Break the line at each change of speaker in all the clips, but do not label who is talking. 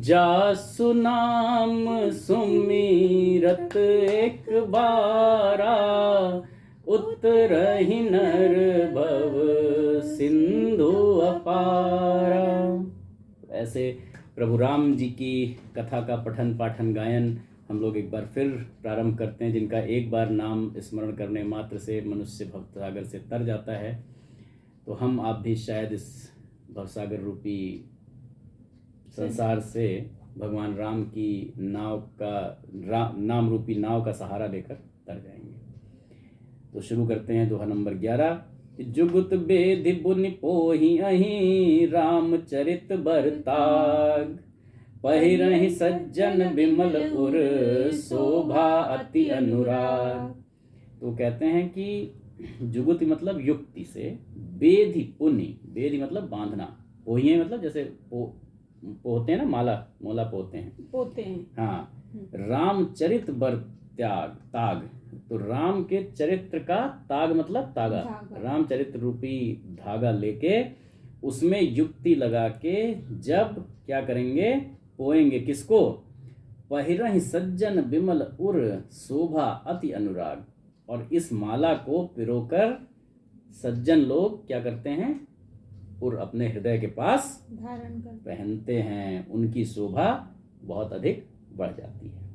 जासु नाम सुमीरत एक बारा, उतरहि नर भव सिंधु अपारा। ऐसे प्रभु राम जी की कथा का पठन पाठन गायन हम लोग एक बार फिर प्रारंभ करते हैं, जिनका एक बार नाम स्मरण करने मात्र से मनुष्य भवसागर से तर जाता है। तो हम आप भी शायद इस भवसागर रूपी संसार से भगवान राम की नाम रूपी नाव का सहारा लेकर तर जाएंगे। तो शुरू करते हैं दोहा नंबर 11। जुगुत बेधि बुनि पोहि अहि, रामचरित बरताग, पहिरहि सज्जन विमल उर, शोभा अति अनुराग। तो कहते हैं कि जुगुत मतलब युक्ति से, बेधि पुनि, बेधि मतलब बांधना, पोहिए मतलब जैसे पोते हैं ना, मोला पोते हैं हाँ। रामचरित बर त्याग ताग, तो राम के चरित्र का ताग मतलब तागा, रामचरित्र रूपी धागा लेके उसमें युक्ति लगा के जब क्या करेंगे, पोएंगे किसको, पहिरहि सज्जन विमल उर, शोभा अति अनुराग। और इस माला को पिरोकर सज्जन लोग क्या करते हैं, उर अपने हृदय के पास
धारण कर
पहनते हैं, उनकी शोभा बहुत अधिक बढ़ जाती है।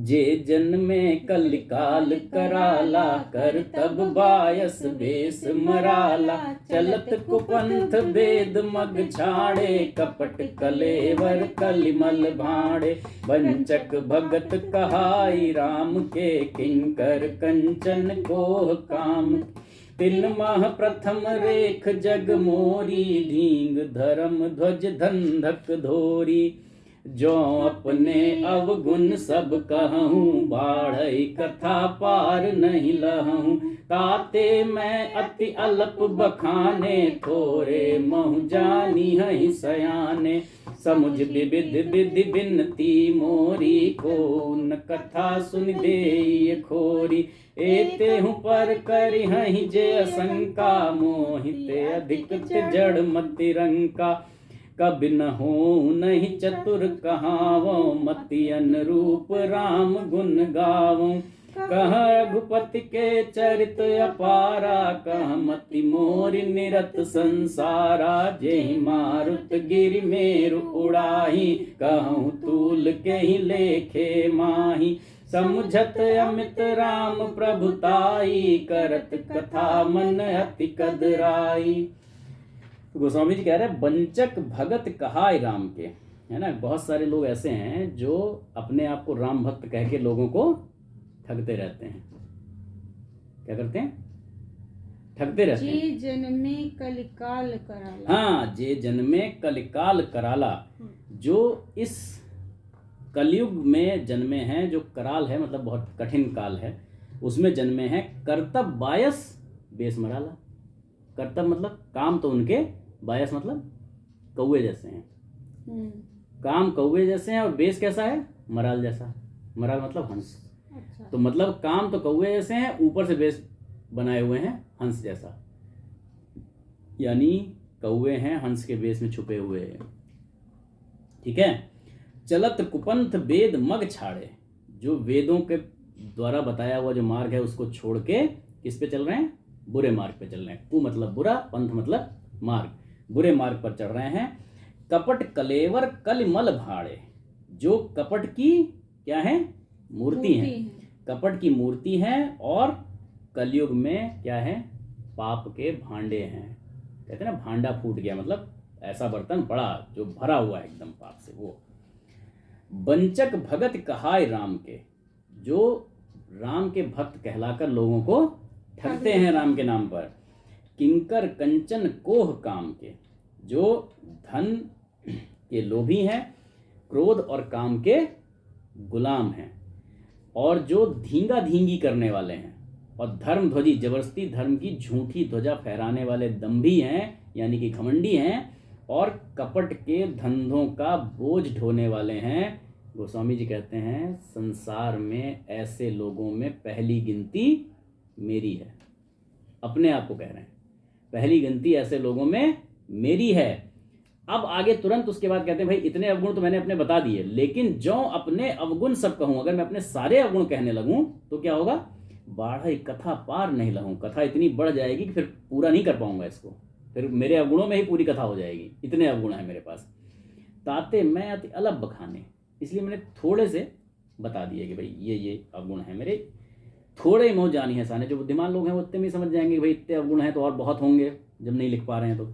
जे जन्मे कलिकाल कराला, कर तब बायस बेस मराला, चलत कुपंथ वेद मग छाड़े, कपट कलेवर कलिमल भाड़े, वंचक भगत कहाई राम के, किंकर कंचन कोह काम। तिन माह प्रथम रेख जग मोरी, ढींग धर्म ध्वज धंधक धोरी, जो अपने अवगुण सब कहूँ, बाढ़ई कथा पार नहीं लहूँ। ताते मैं अति अल्प बखाने, थोरे महु जानी है सयाने, समुझ विविध विधि बिनती मोरी, को न कथा सुन दे खोरी। एते हूँ पर करि हहि जे असंका, मोहिते अधिक जड़ मति रंका। कबि न हो नहीं चतुर कहावो, मति अनुरूप राम गुण गावो। कह रघुपति के चरित अपारा, कह मति मोरि निरत संसारा। जेहि मारुत गिरि मेरु उड़ाही, कहूँ तूल के ही लेखे माही। समुझत अमित राम प्रभुताई, करत कथा मन अति कदराई। गोस्वामी जी कह रहे हैं वंचक भगत कहाय राम के, है ना। बहुत सारे लोग ऐसे हैं जो अपने आप को राम भक्त कह के लोगों को ठगते रहते हैं। क्या करते हैं, ठगते रहते हैं।
जे जन्मे कलिकाल कराला,
हाँ, जे जन्मे कलिकाल कराला, जो इस कलयुग में जन्मे हैं, जो कराल है मतलब बहुत कठिन काल है, उसमें जन्मे हैं। कर्तव्य बायस बेस मराला, कर्तव्य मतलब काम तो उनके, बायस मतलब कौवे जैसे हैं, काम कौवे जैसे हैं, और बेस कैसा है, मराल जैसा। मराल मतलब हंस।
अच्छा।
तो मतलब काम तो कौवे जैसे हैं, ऊपर से बेस बनाए हुए हैं हंस जैसा, यानी कौवे हैं हंस के बेस में छुपे हुए हैं। ठीक है। चलत कुपंथ वेद मग छाड़े, जो वेदों के द्वारा बताया हुआ जो मार्ग है उसको छोड़ के किस पे चल रहे हैं, बुरे मार्ग पे चल रहे हैं। कु मतलब बुरा, पंथ मतलब मार्ग, बुरे मार्ग पर चढ़ रहे हैं। कपट कलेवर कलिमल भाड़े, जो कपट की क्या है, मूर्ति है, कपट की मूर्ति है, और कलयुग में क्या है, पाप के भांडे हैं। कहते हैं ना भांडा फूट गया, मतलब ऐसा बर्तन बड़ा जो भरा हुआ है एकदम पाप से, वो। वंचक भगत कहाय राम के, जो राम के भक्त कहलाकर लोगों को ठगते हैं राम के नाम पर। किंकर कंचन कोह काम के, जो धन के लोभी हैं, क्रोध और काम के गुलाम हैं, और जो धींगा धींगी करने वाले हैं, और धर्म ध्वजी, जबरदस्ती धर्म की झूठी ध्वजा फहराने वाले दंभी हैं, यानी कि घमंडी हैं, और कपट के धंधों का बोझ ढोने वाले हैं। गोस्वामी जी कहते हैं संसार में ऐसे लोगों में पहली गिनती मेरी है। अपने आप को कह रहे हैं, पहली गिनती ऐसे लोगों में मेरी है। अब आगे तुरंत उसके बाद कहते हैं भाई इतने अवगुण तो मैंने अपने बता दिए, लेकिन जो अपने अवगुण सब कहूं, अगर मैं अपने सारे अवगुण कहने लगूं तो क्या होगा, बाढ़ कथा पार नहीं लगूं, कथा इतनी बढ़ जाएगी कि फिर पूरा नहीं कर पाऊंगा इसको, फिर मेरे अवगुणों में ही पूरी कथा हो जाएगी, इतने अवगुण है मेरे पास। ताते मैं अति अलग बखाने, इसलिए मैंने थोड़े से बता दिए कि भाई ये अवगुण है मेरे, थोड़े मोह जानी है साने। जो बुद्धिमान लोग हैं वो इतने में समझ जाएंगे कि भाई इतने अवगुण हैं तो और बहुत होंगे, जब नहीं लिख पा रहे हैं तो।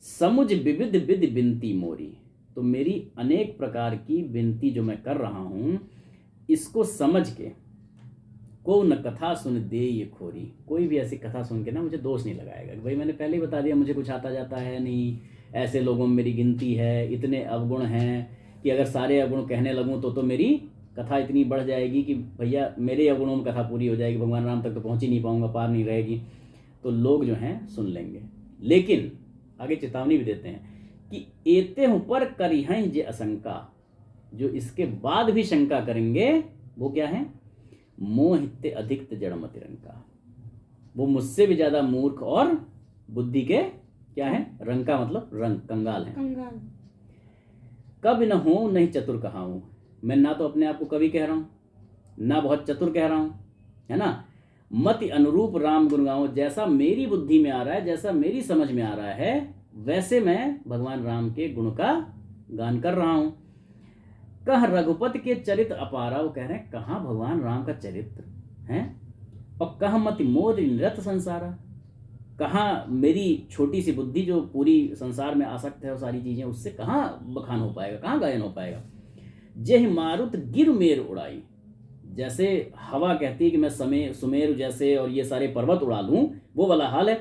समुझ विविध विधि बिनती मोरी, तो मेरी अनेक प्रकार की विनती जो मैं कर रहा हूं, इसको समझ के को न कथा सुन दे ये खोरी, कोई भी ऐसी कथा सुन के ना मुझे दोष नहीं लगाएगा कि भाई मैंने पहले ही बता दिया मुझे कुछ आता जाता है नहीं, ऐसे लोगों में मेरी गिनती है, इतने अवगुण हैं कि अगर सारे अवगुण कहने लगूं तो मेरी कथा इतनी बढ़ जाएगी कि भैया मेरे अवगुणों में कथा पूरी हो जाएगी, भगवान राम तक तो पहुंच ही नहीं पाऊंगा, पार नहीं रहेगी, तो लोग जो हैं सुन लेंगे। लेकिन आगे चेतावनी भी देते हैं कि एते हूं पर करी हैं जे आशंका, जो इसके बाद भी शंका करेंगे वो क्या है, मोहिते अधिक जड़मति रंका, वो मुझसे भी ज्यादा मूर्ख और बुद्धि के क्या है, रंका मतलब रंग, कंगाल है।
कंगाल।
कब न हो नहीं चतुर कहाऊं, मैं ना तो अपने आप को कवि कह रहा हूं ना बहुत चतुर कह रहा हूं, है ना। मति अनुरूप राम गुण गाऊं, जैसा मेरी बुद्धि में आ रहा है, जैसा मेरी समझ में आ रहा है, वैसे मैं भगवान राम के गुण का गान कर रहा हूं। कह रघुपति के चरित्र अपारा, वो कह रहे हैं कहाँ भगवान राम का चरित्र है, और कह मति मोर निरत संसारा, कहाँ मेरी छोटी सी बुद्धि जो पूरी संसार में आसक्त है और सारी चीजें, उससे कहाँ बखान हो पाएगा, कहाँ गायन हो पाएगा। जय मारुत गिर मेर उड़ाई, जैसे हवा कहती है कि मैं सुमेर जैसे और ये सारे पर्वत उड़ा लूं, वो वाला हाल है।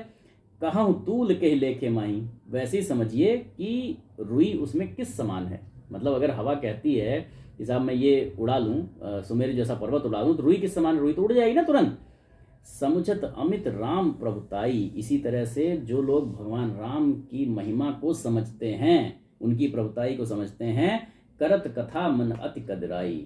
कहूँ तूल के लेखे माही, वैसे ही समझिए कि रुई उसमें किस समान है, मतलब अगर हवा कहती है कि साहब मैं ये उड़ा लूं, सुमेर जैसा पर्वत उड़ा लूं, तो रुई किस समान, रुई तो उड़ जाएगी ना तुरंत। समुझत अमित राम प्रभुताई, इसी तरह से जो लोग भगवान राम की महिमा को समझते हैं, उनकी प्रभुताई को समझते हैं, करत कथा मन अति कदराई,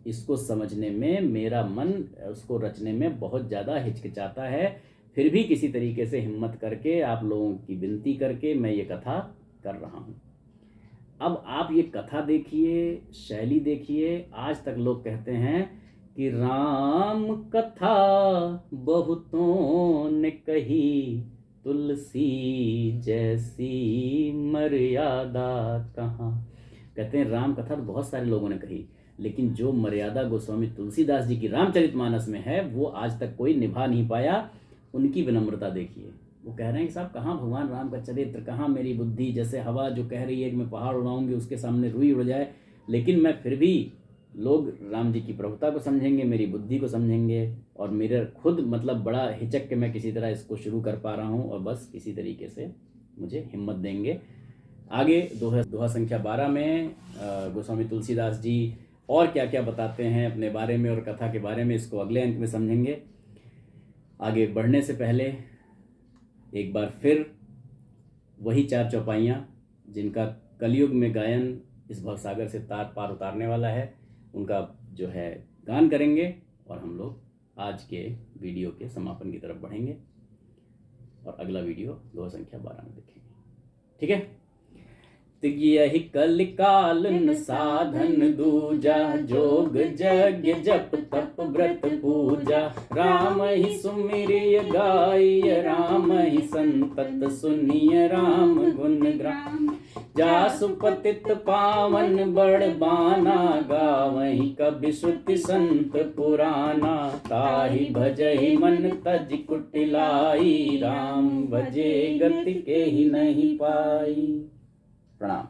इसको समझने में मेरा मन उसको रचने में बहुत ज़्यादा हिचकिचाता है, फिर भी किसी तरीके से हिम्मत करके आप लोगों की विनती करके मैं ये कथा कर रहा हूँ। अब आप ये कथा देखिए, शैली देखिए। आज तक लोग कहते हैं कि राम कथा बहुतों ने कही, तुलसी जैसी मर्यादा कहाँ। कहते हैं राम कथा तो बहुत सारे लोगों ने कही, लेकिन जो मर्यादा गोस्वामी तुलसीदास जी की रामचरितमानस में है वो आज तक कोई निभा नहीं पाया। उनकी विनम्रता देखिए, वो कह रहे हैं कि साहब कहाँ भगवान राम का चरित्र, कहाँ मेरी बुद्धि, जैसे हवा जो कह रही है कि मैं पहाड़ उड़ाऊंगी उसके सामने रुई उड़ जाए, लेकिन मैं फिर भी, लोग राम जी की प्रभुता को समझेंगे, मेरी बुद्धि को समझेंगे, और मेरे खुद मतलब बड़ा हिचक के मैं किसी तरह इसको शुरू कर पा रहा हूँ, और बस किसी तरीके से मुझे हिम्मत देंगे। आगे दोहा संख्या 12 में गोस्वामी तुलसीदास जी और क्या क्या बताते हैं अपने बारे में और कथा के बारे में, इसको अगले अंक में समझेंगे। आगे बढ़ने से पहले एक बार फिर वही 4 चौपाइयाँ जिनका कलयुग में गायन इस भवसागर से तार पार उतारने वाला है, उनका जो है गान करेंगे, और हम लोग आज के वीडियो के समापन की तरफ बढ़ेंगे, और अगला वीडियो दोहा संख्या 12 में देखेंगे। ठीक है। यही कलिकाल न साधन दूजा, जोग यज्ञ जप तप व्रत पूजा, राम ही सुमिरिय गाय, राम ही संतत सुनिय राम गुण ग्राम, जासु पतित पावन बड़बाना, गावहि कबि श्रुति संत पुराना, ताहि भजहि मन तज कुटिलाई, राम भजे गति के ही नहीं पाई। प्रणाम।